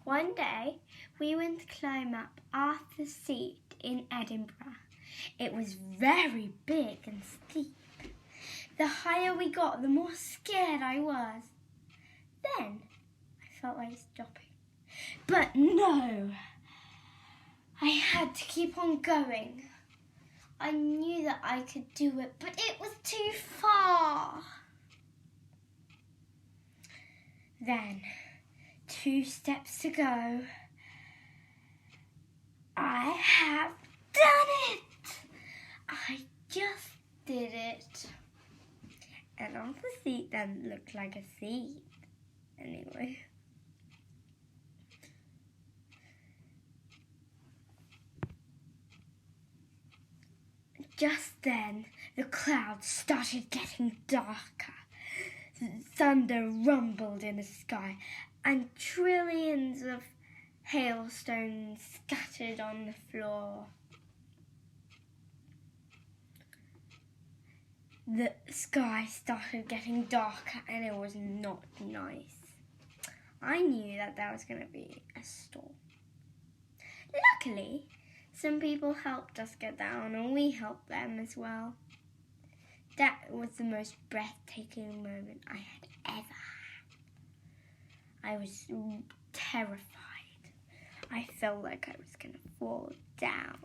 One day, we went to climb up Arthur's Seat in Edinburgh. It was very big and steep. The higher we got, the more scared I was. Then, I felt like stopping. But no! I had to keep on going. I knew that I could do it, but it was too far. Then, 2 steps to go. I have done it! I just did it. And on the seat doesn't look like a seat. Anyway. Just then, the clouds started getting darker. Thunder rumbled in the sky, and trillions of hailstones scattered on the floor. The sky started getting darker, and it was not nice. I knew that there was going to be a storm. Luckily, some people helped us get down, and we helped them as well. That was the most breathtaking moment I had ever had. I was terrified. I felt like I was going to fall down.